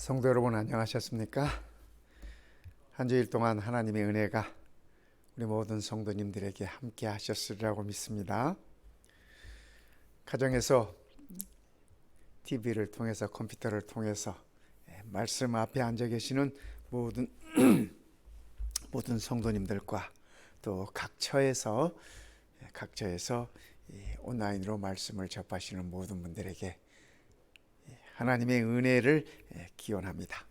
성도 여러분 안녕하셨습니까? 한 주일 동안 하나님의 은혜가 우리 모든 성도님들에게 함께 하셨으리라고 믿습니다. 가정에서 TV를 통해서 컴퓨터를 통해서 말씀 앞에 앉아 계시는 모든 성도님들과 또 각 처에서 온라인으로 말씀을 접하시는 모든 분들에게 하나님의 은혜를 기원합니다.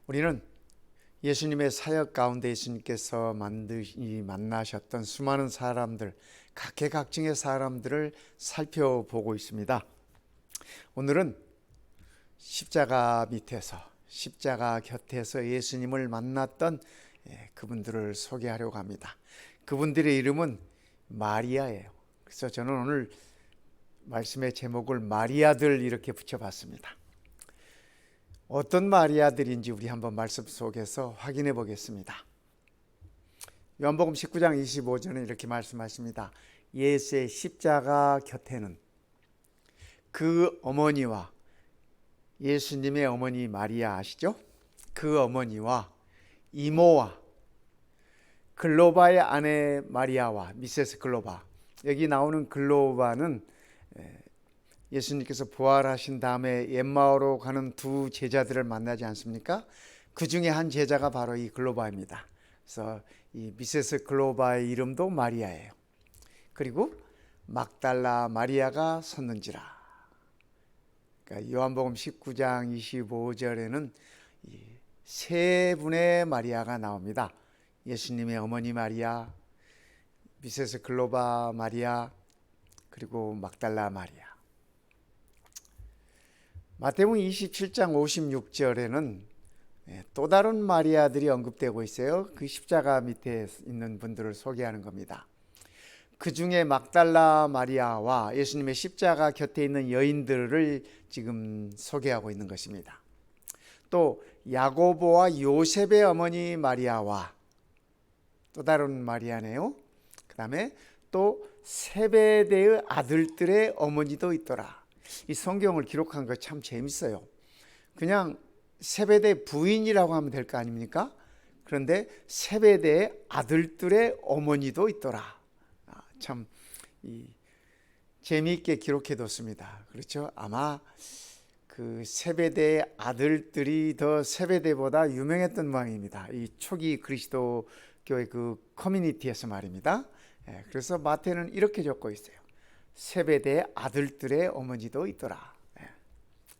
우리는 예수님의 사역 가운데 예수님께서 만나셨던 수많은 사람들, 각계각층의 사람들을 살펴보고 있습니다. 오늘은 십자가 밑에서, 십자가 곁에서 예수님을 만났던 그분들을 소개하려고 합니다. 그분들의 이름은 마리아예요. 그래서 저는 오늘 말씀의 제목을 마리아들 이렇게 붙여봤습니다. 어떤 마리아들인지 우리 한번 말씀 속에서 확인해 보겠습니다. 요한복음 19장 25절은 이렇게 말씀하십니다. 예수의 십자가 곁에는 그 어머니와 예수님의 어머니 마리아 아시죠? 그 어머니와 이모와 글로바의 아내 마리아와 미세스 글로바, 여기 나오는 글로바는 예수님께서 부활하신 다음에 엠마오로 가는 두 제자들을 만나지 않습니까? 그 중에 한 제자가 바로 이 글로바입니다. 그래서 이 미세스 글로바의 이름도 마리아예요. 그리고 막달라 마리아가 섰는지라. 그러니까 요한복음 19장 25절에는 세 분의 마리아가 나옵니다. 예수님의 어머니 마리아, 미세스 글로바 마리아, 그리고 막달라 마리아. 마태복음 27장 56절에는 또 다른 마리아들이 언급되고 있어요. 그 십자가 밑에 있는 분들을 소개하는 겁니다. 그 중에 막달라 마리아와 예수님의 십자가 곁에 있는 여인들을 지금 소개하고 있는 것입니다. 또 야고보와 요셉의 어머니 마리아와 또 다른 마리아네요. 그 다음에 또 세베대의 아들들의 어머니도 있더라. 이 성경을 기록한 거 참 재밌어요. 그냥 세베대 부인이라고 하면 될 거 아닙니까? 그런데 세베대의 아들들의 어머니도 있더라. 참 재미있게 기록해뒀습니다. 그렇죠? 아마 그 세베대의 아들들이 더 세베대보다 유명했던 모양입니다. 이 초기 그리스도교의 그 커뮤니티에서 말입니다. 그래서 마태는 이렇게 적고 있어요. 세베대의 아들들의 어머니도 있더라.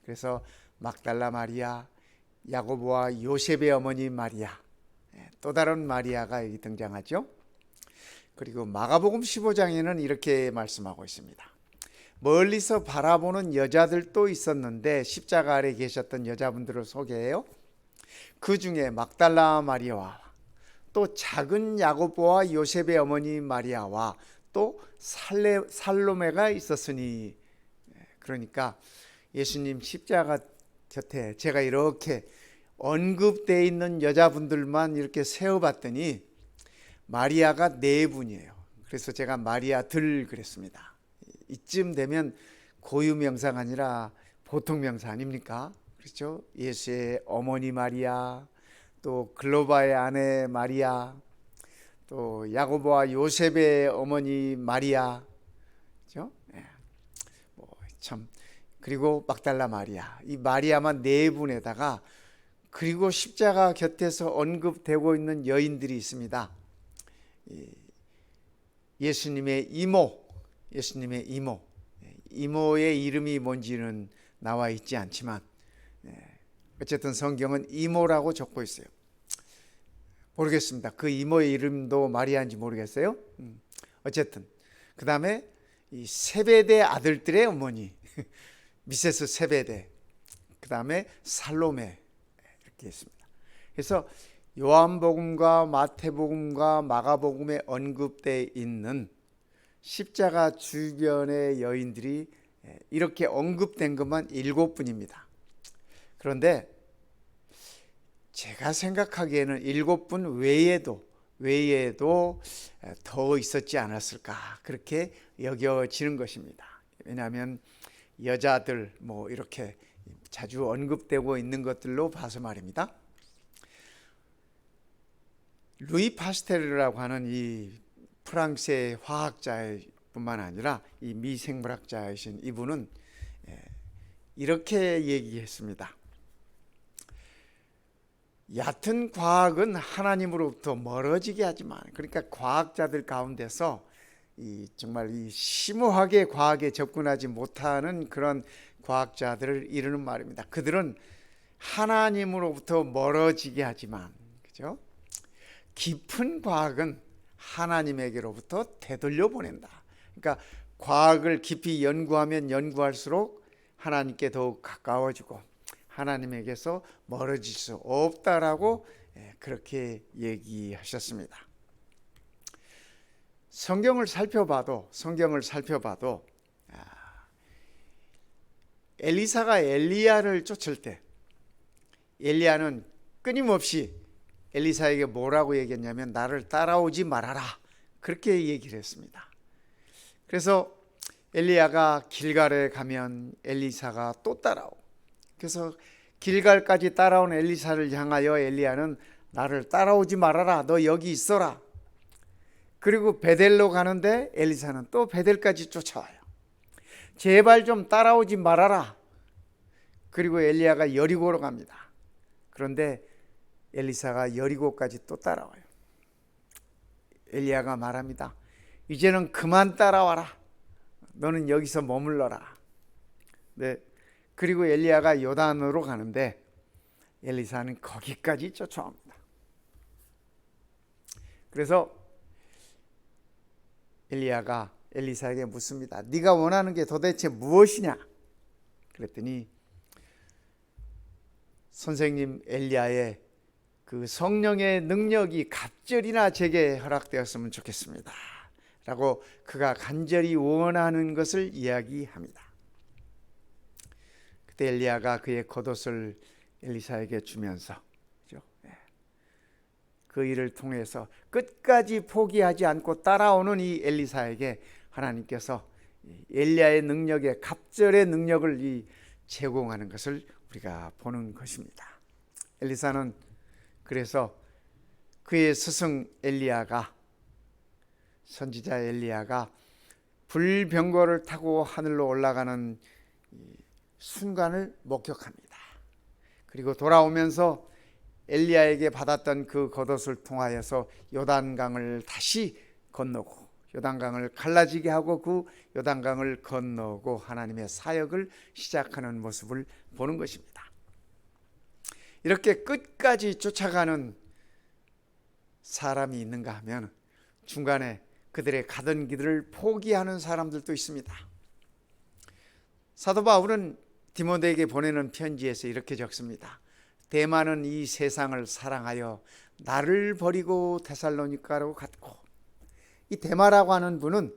그래서 막달라 마리아, 야고보와 요셉의 어머니 마리아, 또 다른 마리아가 여기 등장하죠. 그리고 마가복음 15장에는 이렇게 말씀하고 있습니다. 멀리서 바라보는 여자들도 있었는데 십자가 아래 계셨던 여자분들을 소개해요. 그 중에 막달라 마리아와 또 작은 야고보와 요셉의 어머니 마리아와 또 살로메가 있었으니, 그러니까 예수님 십자가 곁에 제가 이렇게 언급되어 있는 여자분들만 이렇게 세어봤더니 마리아가 네 분이에요. 그래서 제가 마리아들 그랬습니다. 이쯤 되면 고유 명사가 아니라 보통 명사 아닙니까? 그렇죠? 예수의 어머니 마리아, 또 글로바의 아내 마리아, 또 야고보와 요셉의 어머니 마리아, 그렇죠? 참, 그리고 막달라 마리아, 이 마리아만 네 분에다가 그리고 십자가 곁에서 언급되고 있는 여인들이 있습니다. 예수님의 이모의 이름이 뭔지는 나와 있지 않지만 어쨌든 성경은 이모라고 적고 있어요. 모르겠습니다. 그 이모의 이름도 마리아인지 모르겠어요. 어쨌든 그 다음에 이 세베대 아들들의 어머니 미세스 세베대, 그 다음에 살로메 이렇게 있습니다. 그래서 요한복음과 마태복음과 마가복음에 언급되어 있는 십자가 주변의 여인들이 이렇게 언급된 것만 7분입니다. 그런데 제가 생각하기에는 7분 외에도 더 있었지 않았을까, 그렇게 여겨지는 것입니다. 왜냐하면 여자들 이렇게 자주 언급되고 있는 것들로 봐서 말입니다. 루이 파스텔이라고 하는 이 프랑스의 화학자뿐만 아니라 이 미생물학자이신 이분은 이렇게 얘기했습니다. 얕은 과학은 하나님으로부터 멀어지게 하지만, 그러니까 과학자들 가운데서 정말 이 심오하게 과학에 접근하지 못하는 그런 과학자들을 이르는 말입니다. 그들은 하나님으로부터 멀어지게 하지만, 그죠? 깊은 과학은 하나님에게로부터 되돌려 보낸다. 그러니까 과학을 깊이 연구하면 연구할수록 하나님께 더욱 가까워지고 하나님에게서 멀어질 수 없다라고 그렇게 얘기하셨습니다. 성경을 살펴봐도 엘리사가 엘리야를 쫓을 때 엘리야는 끊임없이 엘리사에게 뭐라고 얘기했냐면 나를 따라오지 말아라, 그렇게 얘기를 했습니다. 그래서 엘리야가 길갈에 가면 엘리사가 또 따라오고, 그래서 길갈까지 따라온 엘리사를 향하여 엘리야는 나를 따라오지 말아라, 너 여기 있어라. 그리고 베델로 가는데 엘리사는 또 베델까지 쫓아와요. 제발 좀 따라오지 말아라. 그리고 엘리야가 여리고로 갑니다. 그런데 엘리사가 여리고까지 또 따라와요. 엘리야가 말합니다. 이제는 그만 따라와라. 너는 여기서 머물러라. 네. 그리고 엘리야가 요단으로 가는데 엘리사는 거기까지 쫓아옵니다. 그래서 엘리야가 엘리사에게 묻습니다. 네가 원하는 게 도대체 무엇이냐? 그랬더니 선생님, 엘리야의 그 성령의 능력이 갑절이나 제게 허락되었으면 좋겠습니다 라고 그가 간절히 원하는 것을 이야기합니다. 그때 엘리야가 그의 겉옷을 엘리사에게 주면서 그 일을 통해서 끝까지 포기하지 않고 따라오는 이 엘리사에게 하나님께서 엘리야의 능력에 갑절의 능력을 제공하는 것을 우리가 보는 것입니다. 엘리사는 그래서 그의 스승 엘리야가, 선지자 엘리야가 불병거를 타고 하늘로 올라가는 순간을 목격합니다. 그리고 돌아오면서 엘리야에게 받았던 그 겉옷을 통하여서 요단강을 다시 건너고 요단강을 갈라지게 하고 그 요단강을 건너고 하나님의 사역을 시작하는 모습을 보는 것입니다. 이렇게 끝까지 쫓아가는 사람이 있는가 하면 중간에 그들의 가던 길을 포기하는 사람들도 있습니다. 사도 바울은 디모데에게 보내는 편지에서 이렇게 적습니다. 대마는 이 세상을 사랑하여 나를 버리고 데살로니가로 갔고, 이 대마라고 하는 분은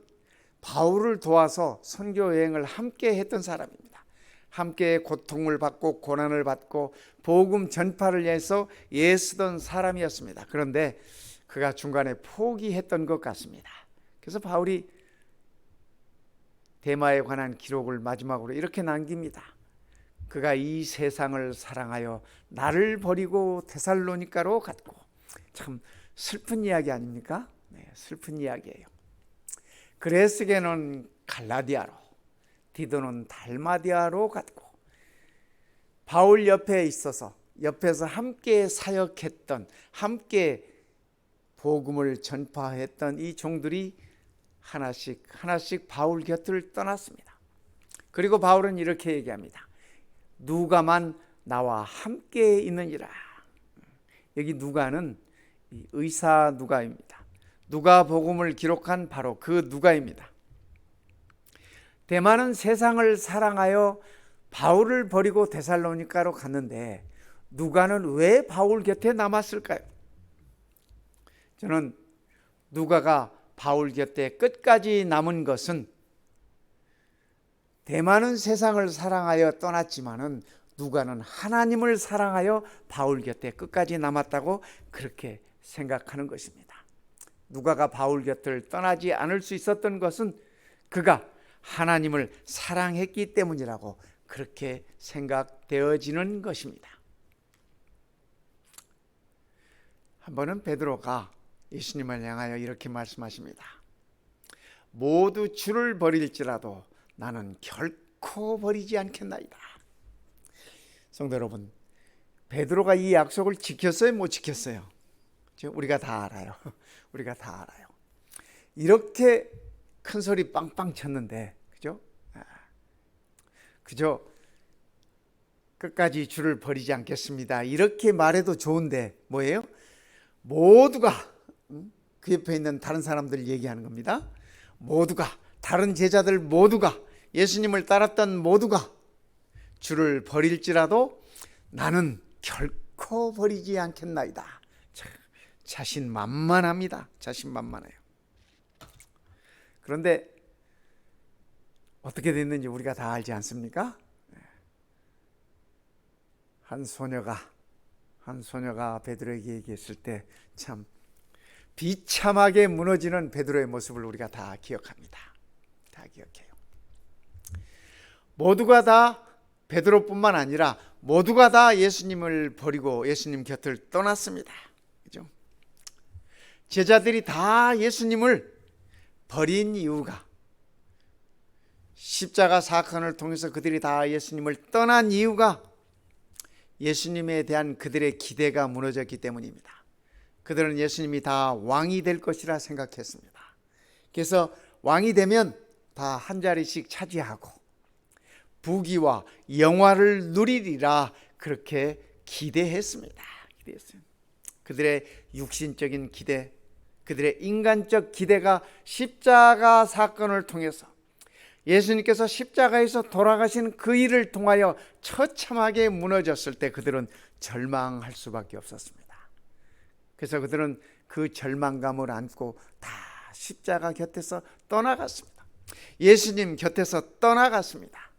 바울을 도와서 선교 여행을 함께 했던 사람입니다. 함께 고통을 받고 고난을 받고 복음 전파를 위해서 애쓰던 사람이었습니다. 그런데 그가 중간에 포기했던 것 같습니다. 그래서 바울이 대마에 관한 기록을 마지막으로 이렇게 남깁니다. 그가 이 세상을 사랑하여 나를 버리고 데살로니가로 갔고. 참 슬픈 이야기 아닙니까? 네, 슬픈 이야기예요. 그레스게는 갈라디아로, 디도는 달마디아로 갔고, 바울 옆에 있어서 옆에서 함께 사역했던, 함께 복음을 전파했던 이 종들이 하나씩 바울 곁을 떠났습니다. 그리고 바울은 이렇게 얘기합니다. 누가만 나와 함께 있느니라. 여기 누가는 의사 누가입니다. 누가 복음을 기록한 바로 그 누가입니다. 대마는 세상을 사랑하여 바울을 버리고 데살로니가로 갔는데 누가는 왜 바울 곁에 남았을까요? 저는 누가가 바울 곁에 끝까지 남은 것은 대마는 세상을 사랑하여 떠났지만은 누가는 하나님을 사랑하여 바울 곁에 끝까지 남았다고 그렇게 생각하는 것입니다. 누가가 바울 곁을 떠나지 않을 수 있었던 것은 그가 하나님을 사랑했기 때문이라고 그렇게 생각되어지는 것입니다. 한 번은 베드로가 예수님을 향하여 이렇게 말씀하십니다. 모두 주를 버릴지라도 나는 결코 버리지 않겠나이다. 성도 여러분, 베드로가 이 약속을 지켰어요? 못 지켰어요? 우리가 다 알아요. 우리가 다 알아요. 이렇게 큰 소리 빵빵 쳤는데, 그죠? 끝까지 주를 버리지 않겠습니다. 이렇게 말해도 좋은데 뭐예요? 모두가, 그 옆에 있는 다른 사람들 얘기하는 겁니다. 모두가, 다른 제자들 모두가, 예수님을 따랐던 모두가 주를 버릴지라도 나는 결코 버리지 않겠나이다. 자신만만합니다. 자신만만해요. 그런데 어떻게 됐는지 우리가 다 알지 않습니까? 한 소녀가 베드로에게 얘기했을 때 참 비참하게 무너지는 베드로의 모습을 우리가 다 기억합니다. 다 기억해요. 모두가 다, 베드로뿐만 아니라 모두가 다 예수님을 버리고 예수님 곁을 떠났습니다. 그죠? 제자들이 다 예수님을 버린 이유가, 십자가 사건을 통해서 그들이 다 예수님을 떠난 이유가 예수님에 대한 그들의 기대가 무너졌기 때문입니다. 그들은 예수님이 다 왕이 될 것이라 생각했습니다. 그래서 왕이 되면 다 한 자리씩 차지하고 부귀와 영화를 누리리라 그렇게 기대했습니다. 기대했어요. 그들의 육신적인 기대, 그들의 인간적 기대가 십자가 사건을 통해서 예수님께서 십자가에서 돌아가신 그 일을 통하여 처참하게 무너졌을 때 그들은 절망할 수밖에 없었습니다. 그래서 그들은 그 절망감을 안고 다 십자가 곁에서 떠나갔습니다. 예수님 곁에서 떠나갔습니다.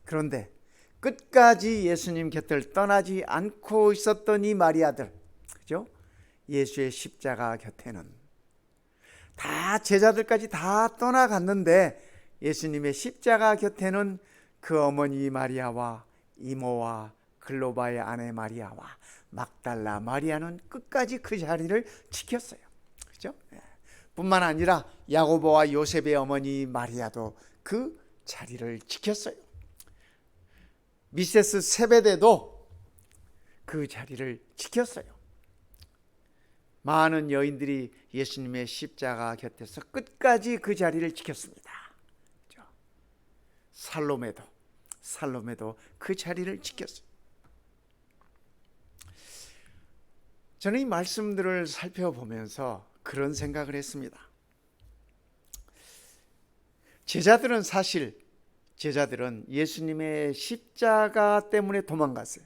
그런데 끝까지 예수님 곁을 떠나지 않고 있었던 이 마리아들, 그죠? 예수의 십자가 곁에는 다 제자들까지 다 떠나갔는데 예수님의 십자가 곁에는 그 어머니 마리아와 이모와 글로바의 아내 마리아와 막달라 마리아는 끝까지 그 자리를 지켰어요. 그죠? 뿐만 아니라 야고보와 요셉의 어머니 마리아도 그 자리를 지켰어요. 미세스 세베대도 그 자리를 지켰어요. 많은 여인들이 예수님의 십자가 곁에서 끝까지 그 자리를 지켰습니다. 살로메도 그 자리를 지켰어요. 저는 이 말씀들을 살펴보면서 그런 생각을 했습니다. 제자들은 예수님의 십자가 때문에 도망갔어요.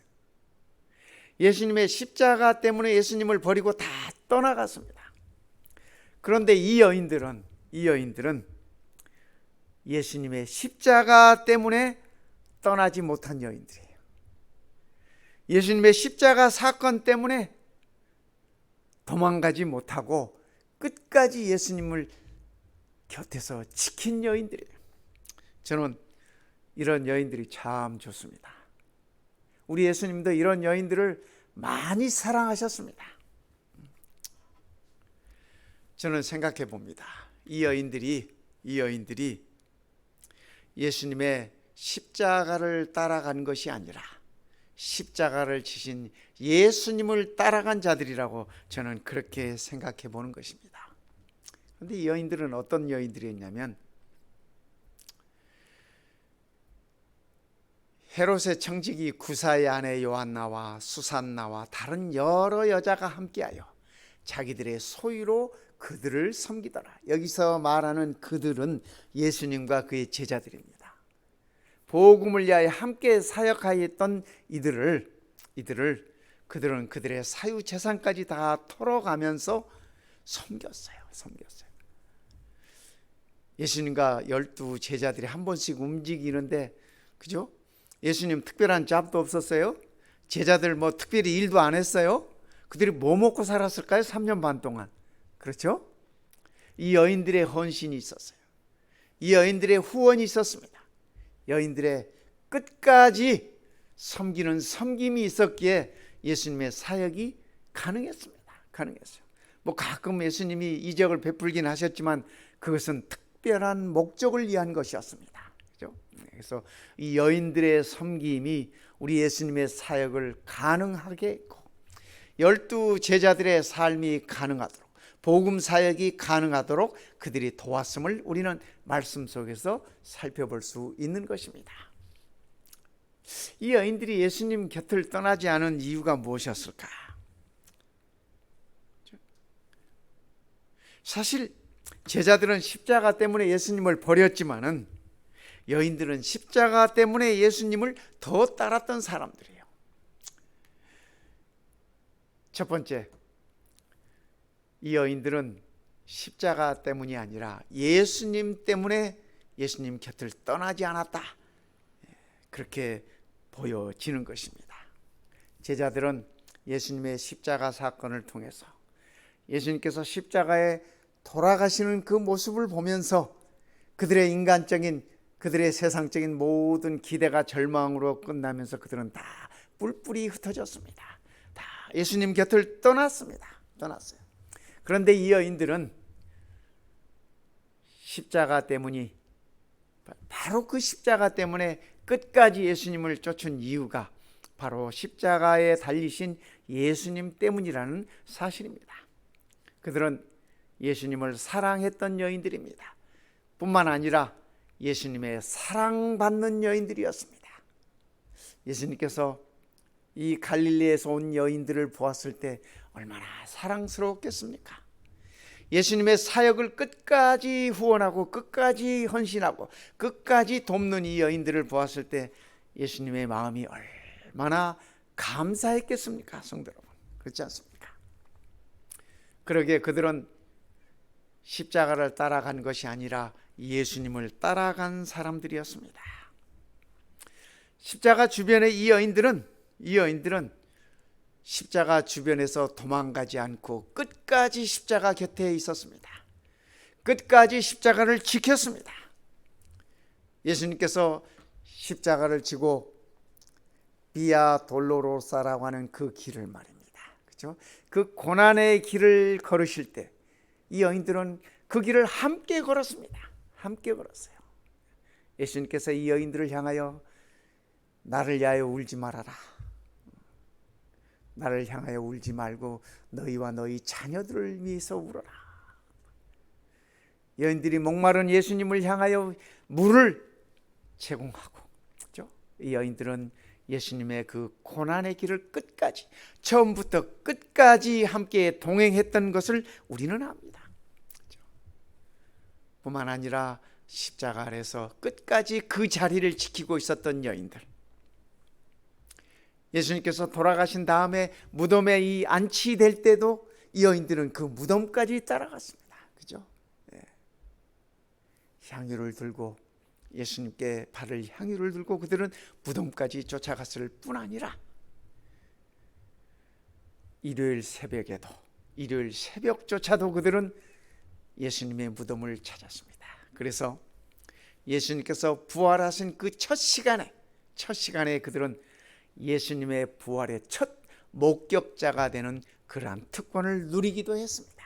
예수님의 십자가 때문에 예수님을 버리고 다 떠나갔습니다. 그런데 이 여인들은 예수님의 십자가 때문에 떠나지 못한 여인들이에요. 예수님의 십자가 사건 때문에 도망가지 못하고 끝까지 예수님을 곁에서 지킨 여인들이에요. 저는 이런 여인들이 참 좋습니다. 우리 예수님도 이런 여인들을 많이 사랑하셨습니다. 저는 생각해 봅니다. 이 여인들이 예수님의 십자가를 따라간 것이 아니라 십자가를 지신 예수님을 따라간 자들이라고 저는 그렇게 생각해 보는 것입니다. 그런데 이 여인들은 어떤 여인들이었냐면 헤롯의 청지기 구사의 아내 요한나와 수산나와 다른 여러 여자가 함께하여 자기들의 소유로 그들을 섬기더라. 여기서 말하는 그들은 예수님과 그의 제자들입니다. 복음을 위하여 함께 사역하였던 그들은 그들의 사유 재산까지 다 털어가면서 섬겼어요. 예수님과 12 제자들이 한 번씩 움직이는데, 그죠? 예수님 특별한 잡도 없었어요. 제자들 뭐 특별히 일도 안 했어요. 그들이 뭐 먹고 살았을까요? 3년 반 동안. 그렇죠? 이 여인들의 헌신이 있었어요. 이 여인들의 후원이 있었습니다. 여인들의 끝까지 섬기는 섬김이 있었기에 예수님의 사역이 가능했습니다. 가능했어요. 뭐 가끔 예수님이 이적을 베풀긴 하셨지만 그것은 특별한 목적을 위한 것이었습니다. 그렇죠? 그래서 이 여인들의 섬김이 우리 예수님의 사역을 가능하게 했고, 12 제자들의 삶이 가능하도록, 복음 사역이 가능하도록 그들이 도왔음을 우리는 말씀 속에서 살펴볼 수 있는 것입니다. 이 여인들이 예수님 곁을 떠나지 않은 이유가 무엇이었을까? 사실 제자들은 십자가 때문에 예수님을 버렸지만은 여인들은 십자가 때문에 예수님을 더 따랐던 사람들이에요. 첫 번째, 이 여인들은 십자가 때문이 아니라 예수님 때문에 예수님 곁을 떠나지 않았다, 그렇게 보여지는 것입니다. 제자들은 예수님의 십자가 사건을 통해서 예수님께서 십자가에 돌아가시는 그 모습을 보면서 그들의 인간적인, 그들의 세상적인 모든 기대가 절망으로 끝나면서 그들은 다 뿔뿔이 흩어졌습니다. 다 예수님 곁을 떠났습니다. 떠났어요. 그런데 이 여인들은 십자가 때문이, 바로 그 십자가 때문에 끝까지 예수님을 쫓은 이유가 바로 십자가에 달리신 예수님 때문이라는 사실입니다. 그들은 예수님을 사랑했던 여인들입니다. 뿐만 아니라 예수님의 사랑받는 여인들이었습니다. 예수님께서 이 갈릴리에서 온 여인들을 보았을 때 얼마나 사랑스러웠겠습니까? 예수님의 사역을 끝까지 후원하고 끝까지 헌신하고 끝까지 돕는 이 여인들을 보았을 때 예수님의 마음이 얼마나 감사했겠습니까? 성도 여러분, 그렇지 않습니까? 그러기에 그들은 십자가를 따라간 것이 아니라 예수님을 따라간 사람들이었습니다. 십자가 주변의 이 여인들은 십자가 주변에서 도망가지 않고 끝까지 십자가 곁에 있었습니다. 끝까지 십자가를 지켰습니다. 예수님께서 십자가를 지고 비아 돌로로사라고 하는 그 길을 말입니다. 그렇죠? 그 고난의 길을 걸으실 때 이 여인들은 그 길을 함께 걸었습니다. 함께 걸었어요. 예수님께서 이 여인들을 향하여 나를 위하여 울지 말아라, 나를 향하여 울지 말고 너희와 너희 자녀들을 위해서 울어라. 여인들이 목마른 예수님을 향하여 물을 제공하고, 그렇죠? 이 여인들은 예수님의 그 고난의 길을 끝까지, 처음부터 끝까지 함께 동행했던 것을 우리는 압니다. 그렇죠? 뿐만 아니라 십자가 아래서 끝까지 그 자리를 지키고 있었던 여인들, 예수님께서 돌아가신 다음에 무덤에 이 안치될 때도 이 여인들은 그 무덤까지 따라갔습니다. 그죠? 예. 향유를 들고, 예수님께 바를 향유를 들고 그들은 무덤까지 쫓아갔을 뿐 아니라 일요일 새벽조차도 그들은 예수님의 무덤을 찾았습니다. 그래서 예수님께서 부활하신 그 첫 시간에 그들은 예수님의 부활의 첫 목격자가 되는 그러한 특권을 누리기도 했습니다.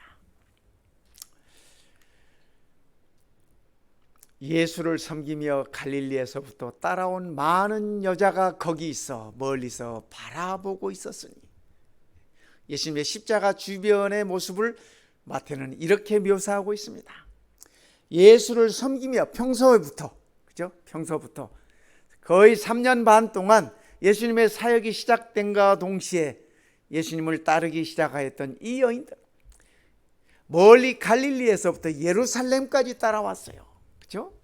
예수를 섬기며 갈릴리에서부터 따라온 많은 여자가 거기 있어 멀리서 바라보고 있었으니, 예수님의 십자가 주변의 모습을 마태는 이렇게 묘사하고 있습니다. 예수를 섬기며 평소부터 거의 3년 반 동안 예수님의 사역이 시작된과 동시에 예수님을 따르기 시작하였던 이 여인들, 멀리 갈릴리에서부터 예루살렘까지 따라왔어요. 그렇죠?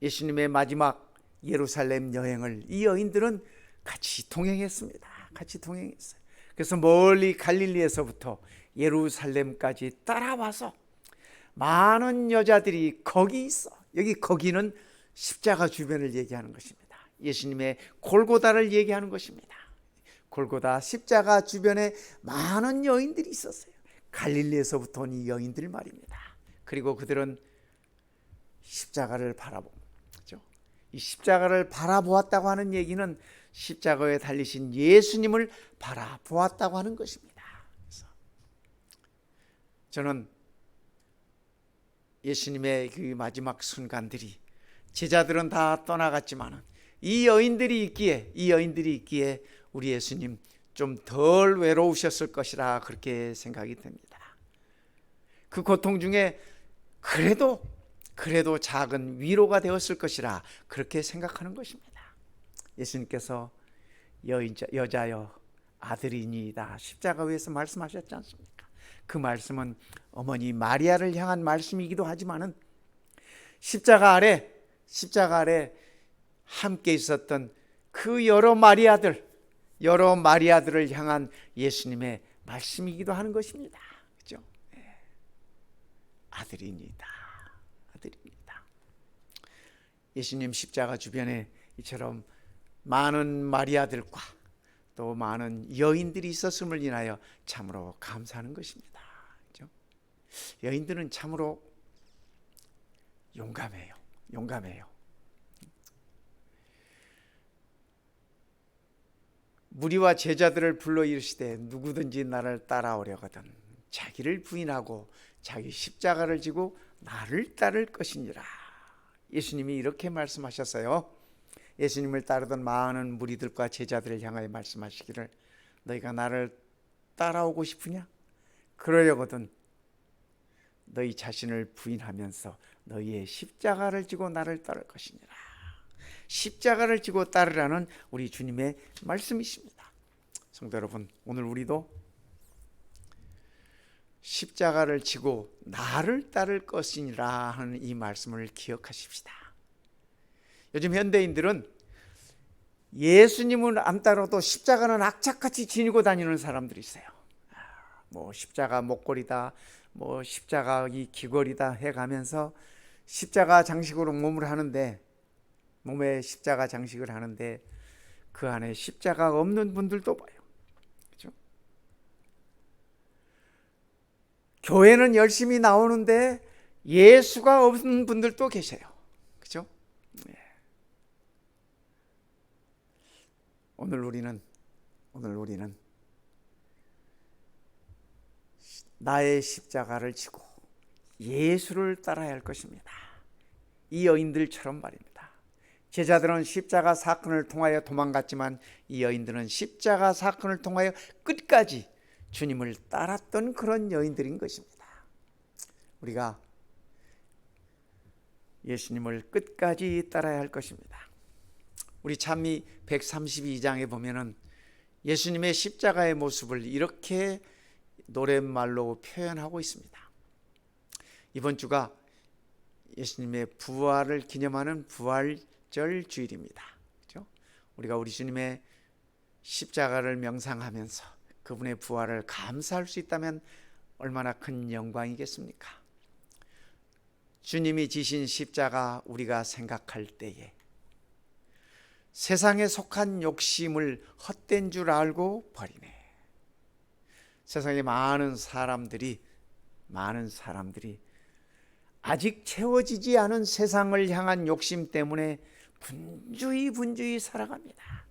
예수님의 마지막 예루살렘 여행을 이 여인들은 같이 동행했습니다. 같이 동행했어요. 그래서 멀리 갈릴리에서부터 예루살렘까지 따라와서 많은 여자들이 거기 있어. 여기 거기는 십자가 주변을 얘기하는 것입니다. 예수님의 골고다를 얘기하는 것입니다. 골고다 십자가 주변에 많은 여인들이 있었어요. 갈릴리에서부터 온 이 여인들 말입니다. 그리고 그들은 십자가를 바라보고, 그렇죠? 이 십자가를 바라보았다고 하는 얘기는 십자가에 달리신 예수님을 바라보았다고 하는 것입니다. 그래서 저는 예수님의 그 마지막 순간들이, 제자들은 다 떠나갔지만 이 여인들이 있기에 우리 예수님 좀 덜 외로우셨을 것이라 그렇게 생각이 됩니다. 그 고통 중에 그래도 작은 위로가 되었을 것이라 그렇게 생각하는 것입니다. 예수님께서 여자여 아들이니이다 아십자가 위에서 말씀하셨지 않습니까? 그 말씀은 어머니 마리아를 향한 말씀이기도 하지만은 십자가 아래 함께 있었던 그 여러 마리아들을 향한 예수님의 말씀이기도 하는 것입니다. 그렇죠? 아들입니다. 예수님 십자가 주변에 이처럼 많은 마리아들과 또 많은 여인들이 있었음을 인하여 참으로 감사하는 것입니다. 그렇죠? 여인들은 참으로 용감해요. 무리와 제자들을 불러 이르시되 누구든지 나를 따라오려거든 자기를 부인하고 자기 십자가를 지고 나를 따를 것이니라. 예수님이 이렇게 말씀하셨어요. 예수님을 따르던 많은 무리들과 제자들을 향하여 말씀하시기를 너희가 나를 따라오고 싶으냐? 그러려거든 너희 자신을 부인하면서 너희의 십자가를 지고 나를 따를 것이니라. 십자가를 지고 따르라는 우리 주님의 말씀이십니다. 성도 여러분, 오늘 우리도 십자가를 지고 나를 따를 것이니라 하는 이 말씀을 기억하십시다. 요즘 현대인들은 예수님을 안 따라도 십자가는 악착같이 지니고 다니는 사람들이 있어요. 뭐 십자가 목걸이다, 뭐 십자가 이 귀걸이다 해가면서 십자가 장식으로 몸에 십자가 장식을 하는데 그 안에 십자가가 없는 분들도 봐요. 그렇죠? 교회는 열심히 나오는데 예수가 없는 분들도 계세요. 그렇죠? 네. 오늘 우리는 나의 십자가를 지고 예수를 따라야 할 것입니다. 이 여인들처럼 말입니다. 제자들은 십자가 사건을 통하여 도망갔지만 이 여인들은 십자가 사건을 통하여 끝까지 주님을 따랐던 그런 여인들인 것입니다. 우리가 예수님을 끝까지 따라야 할 것입니다. 우리 찬미 132장에 보면은 예수님의 십자가의 모습을 이렇게 노랫말로 표현하고 있습니다. 이번 주가 예수님의 부활을 기념하는 부활절 주일입니다. 그렇죠? 우리가 우리 주님의 십자가를 명상하면서 그분의 부활을 감사할 수 있다면 얼마나 큰 영광이겠습니까? 주님이 지신 십자가 우리가 생각할 때에 세상에 속한 욕심을 헛된 줄 알고 버리네. 세상에 많은 사람들이 아직 채워지지 않은 세상을 향한 욕심 때문에 분주히 살아갑니다.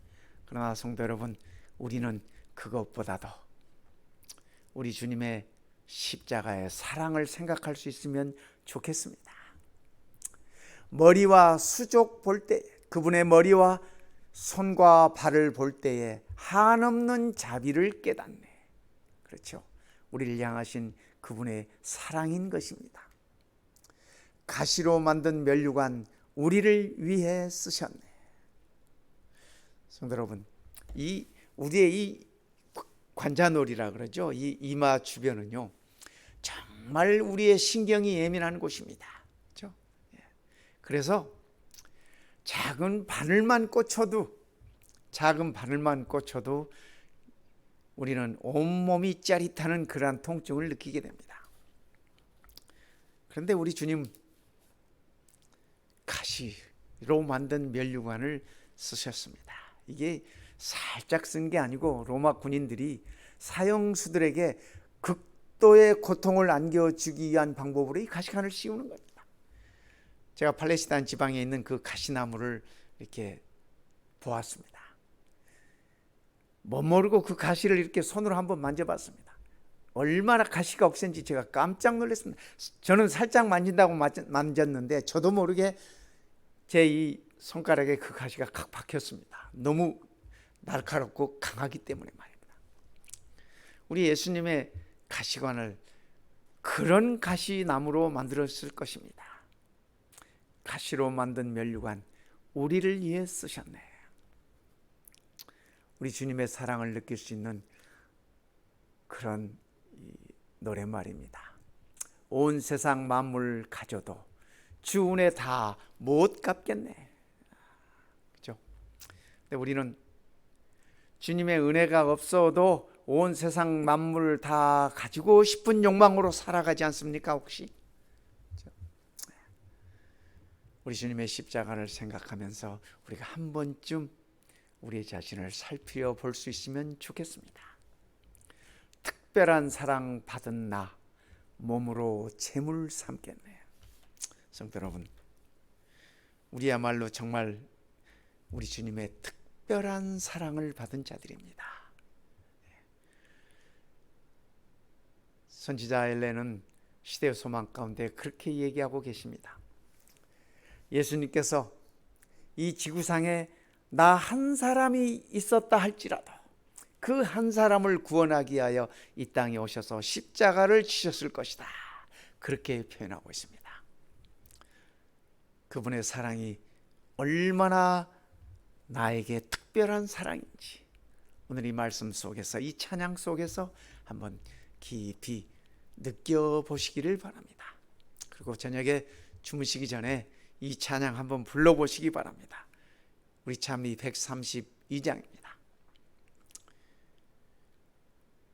그러나 성도 여러분, 우리는 그것보다도 우리 주님의 십자가의 사랑을 생각할 수 있으면 좋겠습니다. 머리와 수족 볼 때, 그분의 머리와 손과 발을 볼 때에 한없는 자비를 깨닫네. 그렇죠? 우리를 향하신 그분의 사랑인 것입니다. 가시로 만든 면류관 우리를 위해 쓰셨네. 성도 여러분, 우리의 이 관자놀이라 그러죠. 이 이마 주변은요, 정말 우리의 신경이 예민한 곳입니다. 그렇죠? 그래서 작은 바늘만 꽂혀도 우리는 온몸이 짜릿하는 그러한 통증을 느끼게 됩니다. 그런데 우리 주님 가시로 만든 면류관을 쓰셨습니다. 이게 살짝 쓴 게 아니고 로마 군인들이 사형수들에게 극도의 고통을 안겨주기 위한 방법으로 이 가시관을 씌우는 겁니다. 제가 팔레스타인 지방에 있는 그 가시나무를 이렇게 보았습니다. 못 모르고 그 가시를 이렇게 손으로 한번 만져봤습니다. 얼마나 가시가 억센지 제가 깜짝 놀랐습니다. 저는 살짝 만진다고 만졌는데 저도 모르게 제 이 손가락에 그 가시가 칵 박혔습니다. 너무 날카롭고 강하기 때문에 말입니다. 우리 예수님의 가시관을 그런 가시나무로 만들었을 것입니다. 가시로 만든 면류관, 우리를 위해 쓰셨네. 우리 주님의 사랑을 느낄 수 있는 그런 노랫말입니다. 온 세상 만물 가져도 주 은혜 다 못 갚겠네. 그렇죠? 근데 우리는 주님의 은혜가 없어도 온 세상 만물 다 가지고 싶은 욕망으로 살아가지 않습니까? 혹시? 우리 주님의 십자가를 생각하면서 우리가 한 번쯤 우리 자신을 살펴볼 수 있으면 좋겠습니다. 특별한 사랑 받은 나 몸으로 재물 삼겠네. 성도 여러분, 우리야말로 정말 우리 주님의 특별한 사랑을 받은 자들입니다. 선지자 엘레는 시대의 소망 가운데 그렇게 얘기하고 계십니다. 예수님께서 이 지구상에 나 한 사람이 있었다 할지라도 그 한 사람을 구원하기 위하여 이 땅에 오셔서 십자가를 지셨을 것이다. 그렇게 표현하고 있습니다. 그분의 사랑이 얼마나 나에게 특별한 사랑인지 오늘 이 말씀 속에서, 이 찬양 속에서 한번 깊이 느껴보시기를 바랍니다. 그리고 저녁에 주무시기 전에 이 찬양 한번 불러보시기 바랍니다. 우리 찬미 132장입니다.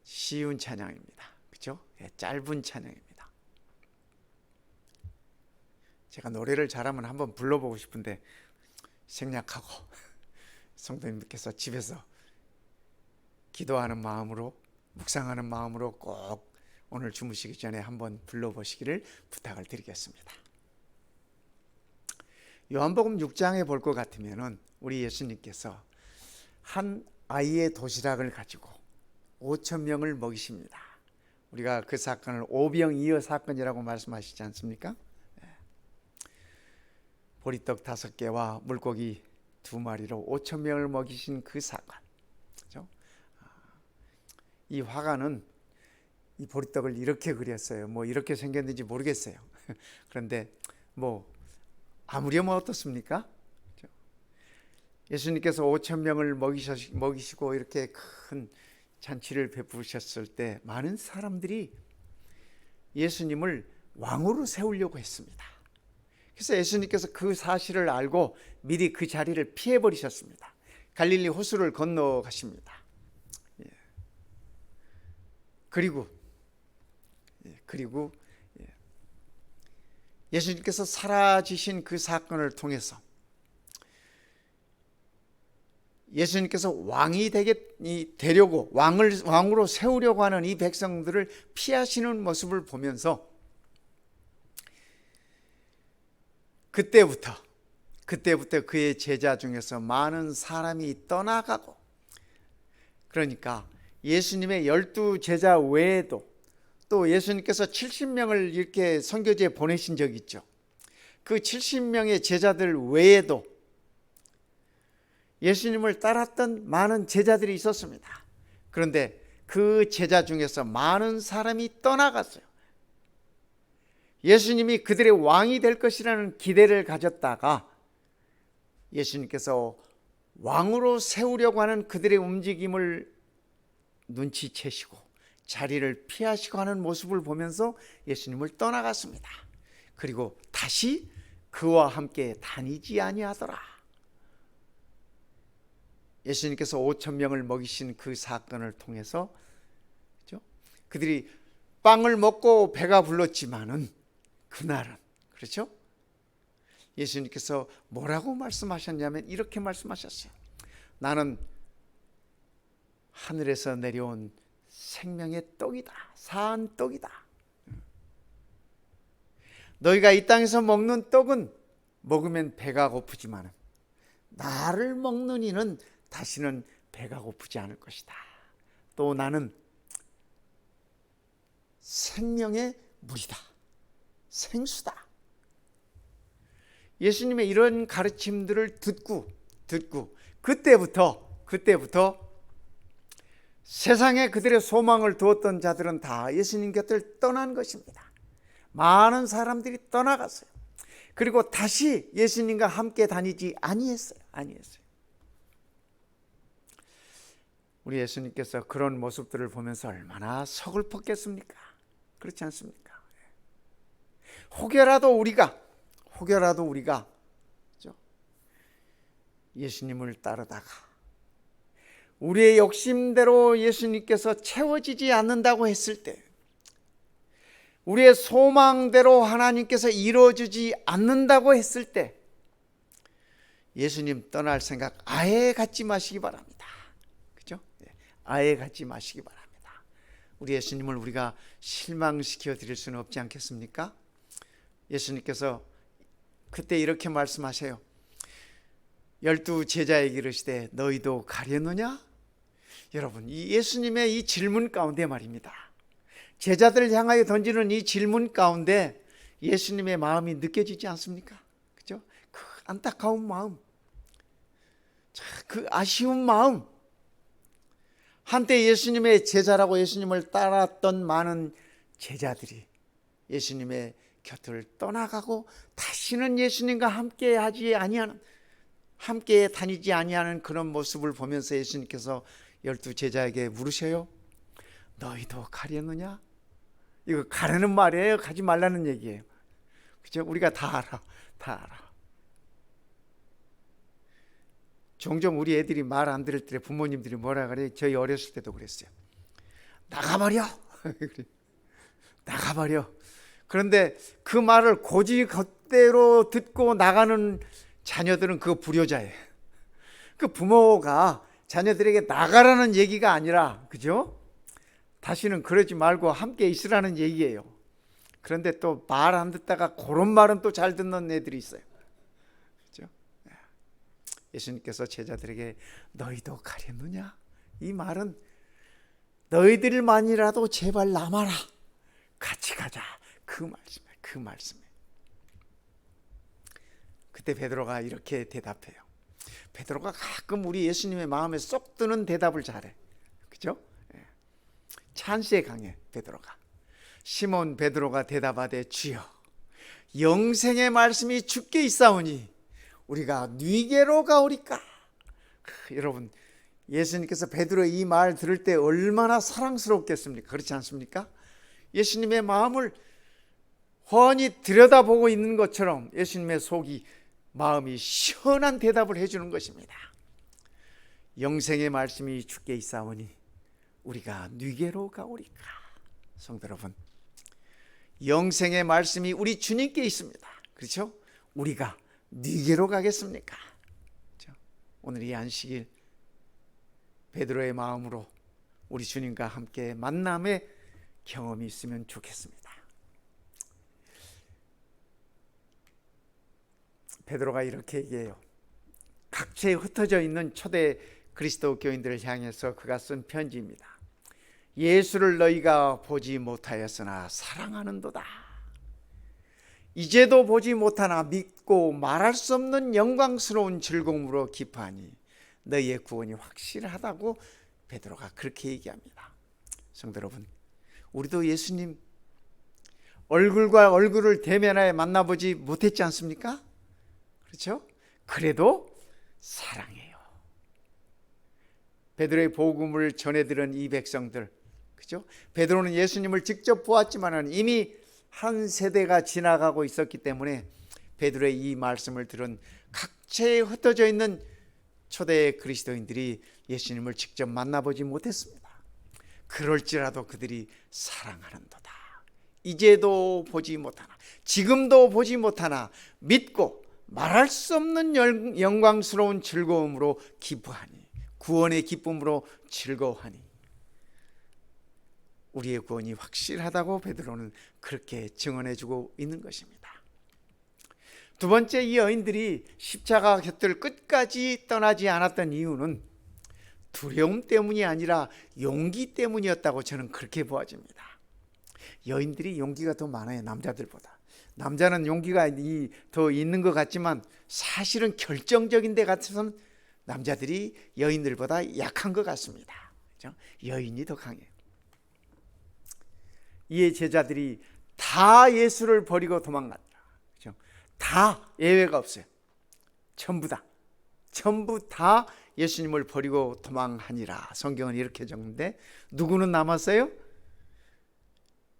쉬운 찬양입니다. 그렇죠? 짧은 찬양입니다. 제가 노래를 잘하면 한번 불러보고 싶은데 생략하고 성도님께서 집에서 기도하는 마음으로, 묵상하는 마음으로 꼭 오늘 주무시기 전에 한번 불러보시기를 부탁을 드리겠습니다. 요한복음 6장에 볼 것 같으면 우리 예수님께서 한 아이의 도시락을 가지고 5천 명을 먹이십니다. 우리가 그 사건을 오병이어 사건이라고 말씀하시지 않습니까? 보리떡 5개와 물고기 2마리로 5천 명을 먹이신 그 사건. 그렇죠? 이 화가는 이 보리떡을 이렇게 그렸어요. 뭐 이렇게 생겼는지 모르겠어요. 그런데 뭐 아무렴 어떻습니까? 그렇죠? 예수님께서 5천 명을 먹이시고 이렇게 큰 잔치를 베푸셨을 때 많은 사람들이 예수님을 왕으로 세우려고 했습니다. 그래서 예수님께서 그 사실을 알고 미리 그 자리를 피해버리셨습니다. 갈릴리 호수를 건너가십니다. 그리고 예수님께서 사라지신 그 사건을 통해서 예수님께서 왕이 되려고 왕으로 세우려고 하는 이 백성들을 피하시는 모습을 보면서 그때부터 그의 제자 중에서 많은 사람이 떠나가고, 그러니까 예수님의 12제자 외에도 또 예수님께서 70명을 이렇게 선교지에 보내신 적이 있죠. 그 70명의 제자들 외에도 예수님을 따랐던 많은 제자들이 있었습니다. 그런데 그 제자 중에서 많은 사람이 떠나갔어요. 예수님이 그들의 왕이 될 것이라는 기대를 가졌다가 예수님께서 왕으로 세우려고 하는 그들의 움직임을 눈치채시고 자리를 피하시고 하는 모습을 보면서 예수님을 떠나갔습니다. 그리고 다시 그와 함께 다니지 아니하더라. 예수님께서 5천 명을 먹이신 그 사건을 통해서, 그렇죠? 그들이 빵을 먹고 배가 불렀지만은 그날은, 그렇죠? 예수님께서 뭐라고 말씀하셨냐면 이렇게 말씀하셨어요. 나는 하늘에서 내려온 생명의 떡이다. 산 떡이다. 너희가 이 땅에서 먹는 떡은 먹으면 배가 고프지만 나를 먹는 이는 다시는 배가 고프지 않을 것이다. 또 나는 생명의 물이다. 생수다. 예수님의 이런 가르침들을 듣고 그때부터 세상에 그들의 소망을 두었던 자들은 다 예수님 곁을 떠난 것입니다. 많은 사람들이 떠나갔어요. 그리고 다시 예수님과 함께 다니지 아니했어요. 우리 예수님께서 그런 모습들을 보면서 얼마나 서글펐겠습니까? 그렇지 않습니까? 혹여라도 우리가 그렇죠? 예수님을 따르다가 우리의 욕심대로 예수님께서 채워지지 않는다고 했을 때, 우리의 소망대로 하나님께서 이루어지지 않는다고 했을 때 예수님 떠날 생각 아예 갖지 마시기 바랍니다. 그죠? 아예 갖지 마시기 바랍니다. 우리 예수님을 우리가 실망시켜 드릴 수는 없지 않겠습니까? 예수님께서 그때 이렇게 말씀하세요. 12 제자에게 이르시되 너희도 가려느냐? 여러분, 이 예수님의 이 질문 가운데 말입니다. 제자들을 향하여 던지는 이 질문 가운데 예수님의 마음이 느껴지지 않습니까? 그죠? 그 안타까운 마음, 그 아쉬운 마음. 한때 예수님의 제자라고 예수님을 따랐던 많은 제자들이 예수님의 곁을 떠나가고 다시는 예수님과 함께 다니지 아니하는 그런 모습을 보면서 예수님께서 12 제자에게 물으셔요. 너희도 가려느냐? 이거 가라는 말이에요. 가지 말라는 얘기예요. 그죠? 우리가 다 알아. 종종 우리 애들이 말 안 들을 때 부모님들이 뭐라 그래요? 저희 어렸을 때도 그랬어요. 나가버려. 나가버려. 그런데 그 말을 고지것대로 듣고 나가는 자녀들은 그거 불효자예요. 그 부모가 자녀들에게 나가라는 얘기가 아니라, 그죠? 다시는 그러지 말고 함께 있으라는 얘기예요. 그런데 또 말 안 듣다가 그런 말은 또 잘 듣는 애들이 있어요. 그죠? 예수님께서 제자들에게 너희도 가려느냐? 이 말은 너희들만이라도 제발 남아라. 같이 가자. 그 말씀이에요. 그때 베드로가 이렇게 대답해요. 베드로가 가끔 우리 예수님의 마음에 쏙 드는 대답을 잘해. 그죠? 찬스에 강해 베드로가. 시몬 베드로가 대답하되 주여 영생의 말씀이 주께 있사오니 우리가 뉘게로 가오리까. 여러분, 예수님께서 베드로의 이 말 들을 때 얼마나 사랑스럽겠습니까? 그렇지 않습니까? 예수님의 마음을 훤히 들여다보고 있는 것처럼 예수님의 마음이 시원한 대답을 해주는 것입니다. 영생의 말씀이 주께 있사오니 우리가 뉘게로 가오리까. 성도 여러분, 영생의 말씀이 우리 주님께 있습니다. 그렇죠? 우리가 뉘게로 가겠습니까? 그렇죠? 오늘 이 안식일 베드로의 마음으로 우리 주님과 함께 만남의 경험이 있으면 좋겠습니다. 베드로가 이렇게 얘기해요. 각처에 흩어져 있는 초대 그리스도 교인들을 향해서 그가 쓴 편지입니다. 예수를 너희가 보지 못하였으나 사랑하는도다. 이제도 보지 못하나 믿고 말할 수 없는 영광스러운 즐거움으로 기뻐하니 너희의 구원이 확실하다고 베드로가 그렇게 얘기합니다. 성도 여러분, 우리도 예수님 얼굴과 얼굴을 대면하여 만나보지 못했지 않습니까? 그렇죠? 그래도 사랑해요. 베드로의 복음을 전해들은 이 백성들, 그죠? 베드로는 예수님을 직접 보았지만 이미 한 세대가 지나가고 있었기 때문에 베드로의 이 말씀을 들은 각처에 흩어져 있는 초대 그리스도인들이 예수님을 직접 만나보지 못했습니다. 그럴지라도 그들이 사랑하는도다. 이제도 보지 못하나, 지금도 보지 못하나 믿고 말할 수 없는 영광스러운 즐거움으로 기뻐하니, 구원의 기쁨으로 즐거워하니 우리의 구원이 확실하다고 베드로는 그렇게 증언해주고 있는 것입니다. 두 번째, 이 여인들이 십자가 곁을 끝까지 떠나지 않았던 이유는 두려움 때문이 아니라 용기 때문이었다고 저는 그렇게 보아집니다. 여인들이 용기가 더 많아요, 남자들보다. 남자는 용기가 더 있는 것 같지만 사실은 결정적인 데 같아서는 남자들이 여인들보다 약한 것 같습니다. 그렇죠? 여인이 더 강해요. 이에 제자들이 다 예수를 버리고 도망갔다. 그렇죠? 다 예외가 없어요. 전부 다 예수님을 버리고 도망하니라. 성경은 이렇게 적는데 누구는 남았어요?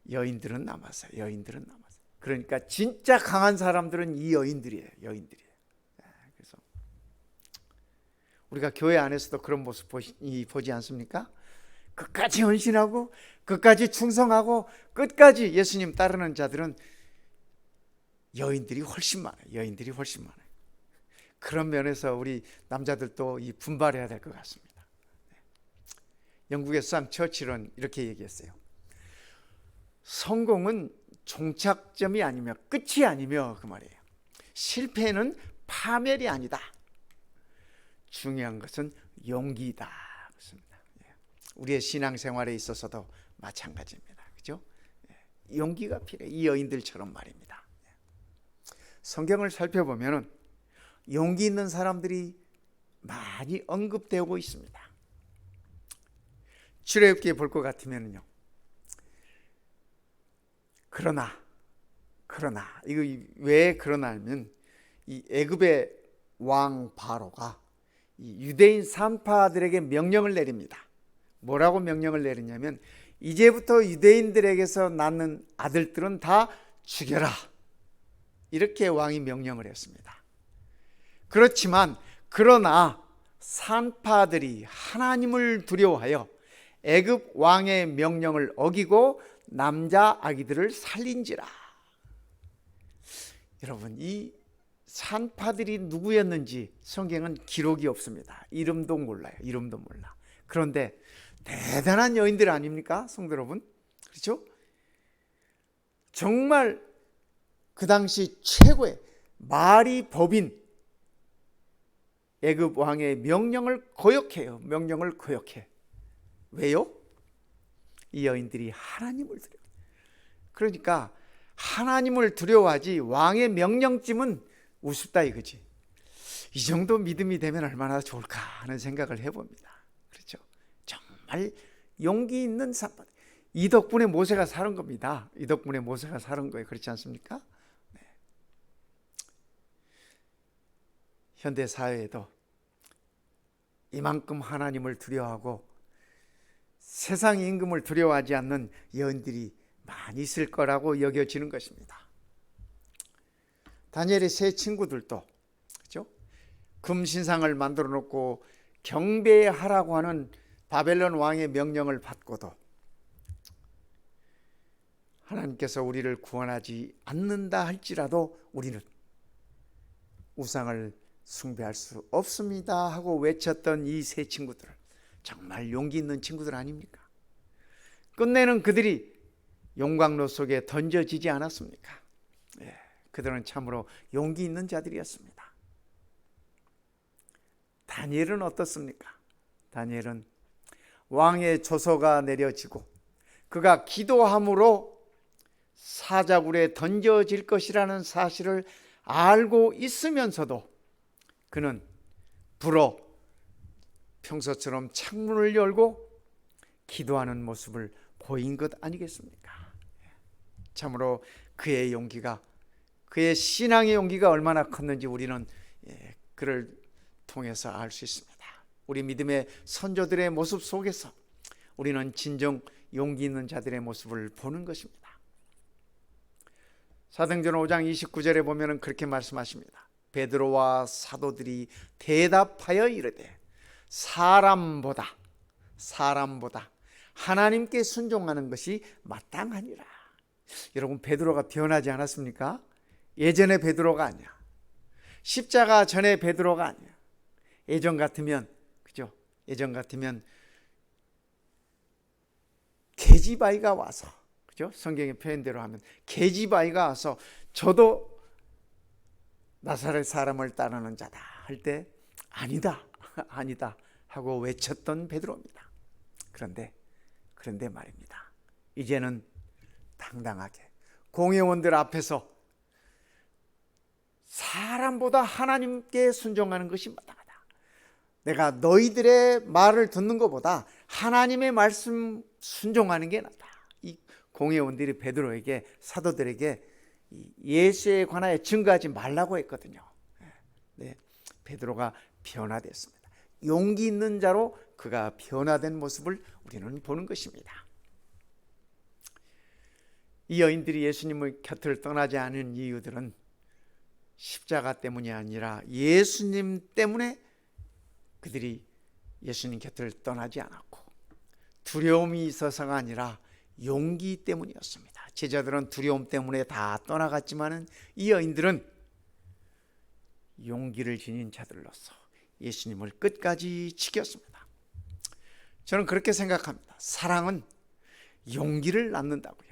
여인들은 남았어요. 그러니까 진짜 강한 사람들은 이 여인들이에요. 그래서 우리가 교회 안에서도 그런 모습 보지 않습니까? 끝까지 헌신하고 끝까지 충성하고 끝까지 예수님 따르는 자들은 여인들이 훨씬 많아요. 그런 면에서 우리 남자들도 분발해야 될 것 같습니다. 영국의 sam 처칠은 이렇게 얘기했어요. 성공은 종착점이 아니며 끝이 아니며 그 말이에요. 실패는 파멸이 아니다. 중요한 것은 용기다. 그렇습니다. 우리의 신앙생활에 있어서도 마찬가지입니다. 그죠? 용기가 필요해요. 이 여인들처럼 말입니다. 성경을 살펴보면 용기 있는 사람들이 많이 언급되고 있습니다. 출애굽기에 볼 것 같으면요. 그러나 이거 왜 그러냐면 이 애굽의 왕 바로가 이 유대인 산파들에게 명령을 내립니다. 뭐라고 명령을 내리냐면 이제부터 유대인들에게서 낳는 아들들은 다 죽여라. 이렇게 왕이 명령을 했습니다. 그러나 산파들이 하나님을 두려워하여 애굽 왕의 명령을 어기고 남자 아기들을 살린지라. 여러분, 이 산파들이 누구였는지 성경은 기록이 없습니다. 이름도 몰라. 그런데 대단한 여인들 아닙니까, 성도 여러분? 그렇죠? 정말 그 당시 최고의 말이 법인 애굽 왕의 명령을 거역해요. 왜요? 이 여인들이 하나님을 두려워. 그러니까 하나님을 두려워하지 왕의 명령쯤은 우습다 이거지. 이 정도 믿음이 되면 얼마나 좋을까 하는 생각을 해봅니다. 그렇죠? 정말 용기 있는 사람. 이 덕분에 모세가 사는 겁니다. 그렇지 않습니까? 네. 현대 사회에도 이만큼 하나님을 두려워하고 세상 임금을 두려워하지 않는 여인들이 많이 있을 거라고 여겨지는 것입니다. 다니엘의 세 친구들도 그렇죠? 금신상을 만들어 놓고 경배하라고 하는 바벨론 왕의 명령을 받고도 하나님께서 우리를 구원하지 않는다 할지라도 우리는 우상을 숭배할 수 없습니다 하고 외쳤던 이 세 친구들, 정말 용기 있는 친구들 아닙니까? 끝내는 그들이 용광로 속에 던져지지 않았습니까? 그들은 참으로 용기 있는 자들이었습니다. 다니엘은 어떻습니까? 다니엘은 왕의 조서가 내려지고 그가 기도함으로 사자굴에 던져질 것이라는 사실을 알고 있으면서도 그는 불어 평소처럼 창문을 열고 기도하는 모습을 보인 것 아니겠습니까? 참으로 그의 용기가, 그의 신앙의 용기가 얼마나 컸는지 우리는 그를 통해서 알 수 있습니다. 우리 믿음의 선조들의 모습 속에서 우리는 진정 용기 있는 자들의 모습을 보는 것입니다. 사도행전 5장 29절에 보면 그렇게 말씀하십니다. 베드로와 사도들이 대답하여 이르되 사람보다 하나님께 순종하는 것이 마땅하니라. 여러분, 베드로가 변하지 않았습니까? 예전의 베드로가 아니야. 십자가 전의 베드로가 아니야. 예전 같으면 계집아이가 와서, 그죠? 성경의 표현대로 하면 계집아이가 와서 저도 나사렛 사람을 따르는 자다 할 때 아니다 아니다 하고 외쳤던 베드로입니다. 그런데 말입니다, 이제는 당당하게 공회원들 앞에서 사람보다 하나님께 순종하는 것이 마땅하다. 내가 너희들의 말을 듣는 것보다 하나님의 말씀 순종하는 게 낫다. 이 공회원들이 베드로에게, 사도들에게 예수에 관하여 증거하지 말라고 했거든요. 네, 베드로가 변화됐습니다. 용기 있는 자로 그가 변화된 모습을 우리는 보는 것입니다. 이 여인들이 예수님의 곁을 떠나지 않은 이유들은 십자가 때문이 아니라 예수님 때문에 그들이 예수님 곁을 떠나지 않았고, 두려움이 있어서가 아니라 용기 때문이었습니다. 제자들은 두려움 때문에 다 떠나갔지만 이 여인들은 용기를 지닌 자들로서 예수님을 끝까지 지켰습니다. 저는 그렇게 생각합니다. 사랑은 용기를 낳는다고요.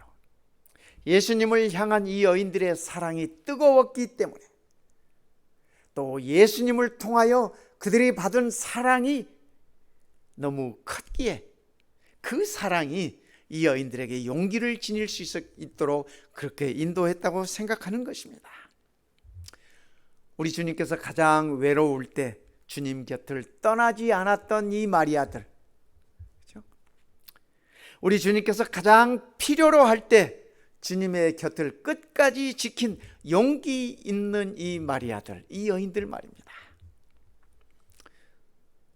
예수님을 향한 이 여인들의 사랑이 뜨거웠기 때문에, 또 예수님을 통하여 그들이 받은 사랑이 너무 컸기에 그 사랑이 이 여인들에게 용기를 지닐 수 있도록 그렇게 인도했다고 생각하는 것입니다. 우리 주님께서 가장 외로울 때 주님 곁을 떠나지 않았던 이 마리아들, 그렇죠? 우리 주님께서 가장 필요로 할 때 주님의 곁을 끝까지 지킨 용기 있는 이 마리아들, 이 여인들 말입니다.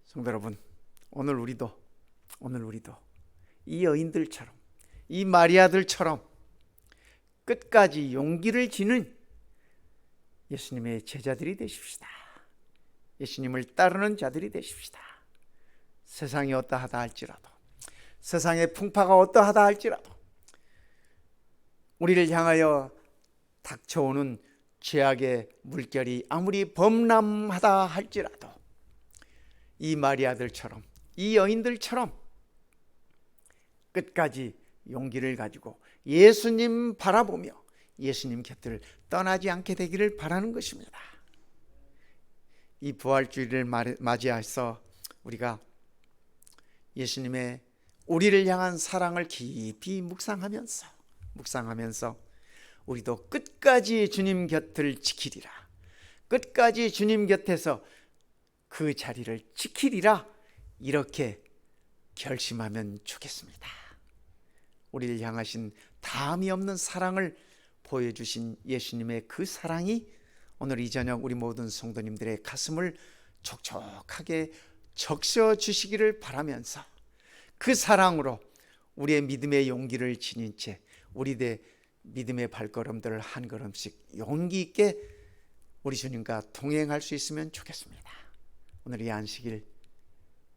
성도 여러분, 오늘 우리도 이 여인들처럼, 이 마리아들처럼 끝까지 용기를 지는 예수님의 제자들이 되십시다. 예수님을 따르는 자들이 되십시다. 세상이 어떠하다 할지라도, 세상의 풍파가 어떠하다 할지라도, 우리를 향하여 닥쳐오는 죄악의 물결이 아무리 범람하다 할지라도 이 마리아들처럼, 이 여인들처럼 끝까지 용기를 가지고 예수님 바라보며 예수님 곁을 떠나지 않게 되기를 바라는 것입니다. 이 부활주일을 맞이해서 우리가 예수님의 우리를 향한 사랑을 깊이 묵상하면서 우리도 끝까지 주님 곁을 지키리라, 끝까지 주님 곁에서 그 자리를 지키리라, 이렇게 결심하면 좋겠습니다. 우리를 향하신 다함이 없는 사랑을 보여주신 예수님의 그 사랑이 오늘 이 저녁 우리 모든 성도님들의 가슴을 촉촉하게 적셔주시기를 바라면서, 그 사랑으로 우리의 믿음의 용기를 지닌 채 우리의 믿음의 발걸음들을 한 걸음씩 용기 있게 우리 주님과 동행할 수 있으면 좋겠습니다. 오늘 이 안식일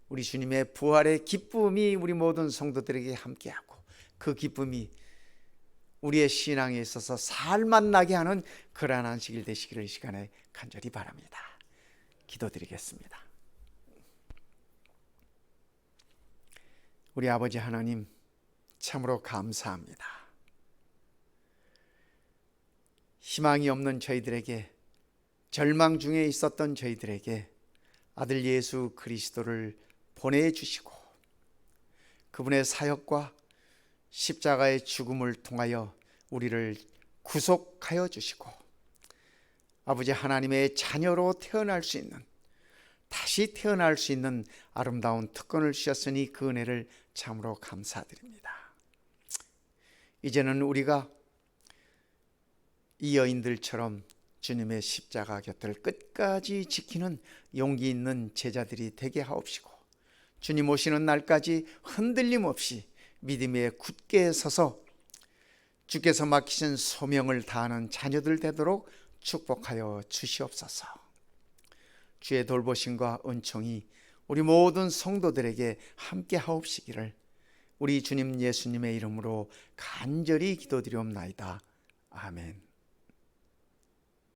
우리 주님의 부활의 기쁨이 우리 모든 성도들에게 함께하고, 그 기쁨이 우리의 신앙에 있어서 살맛 나게 하는 그러한 안식일 되시기를 이 시간에 간절히 바랍니다. 기도드리겠습니다. 우리 아버지 하나님, 참으로 감사합니다. 희망이 없는 저희들에게, 절망 중에 있었던 저희들에게 아들 예수 그리스도를 보내주시고, 그분의 사역과 십자가의 죽음을 통하여 우리를 구속하여 주시고, 아버지 하나님의 자녀로 태어날 수 있는, 다시 태어날 수 있는 아름다운 특권을 주셨으니 그 은혜를 참으로 감사드립니다. 이제는 우리가 이 여인들처럼 주님의 십자가 곁을 끝까지 지키는 용기 있는 제자들이 되게 하옵시고, 주님 오시는 날까지 흔들림 없이 믿음에 굳게 서서 주께서 맡기신 소명을 다하는 자녀들 되도록 축복하여 주시옵소서. 주의 돌보심과 은총이 우리 모든 성도들에게 함께 하옵시기를 우리 주님 예수님의 이름으로 간절히 기도드리옵나이다. 아멘.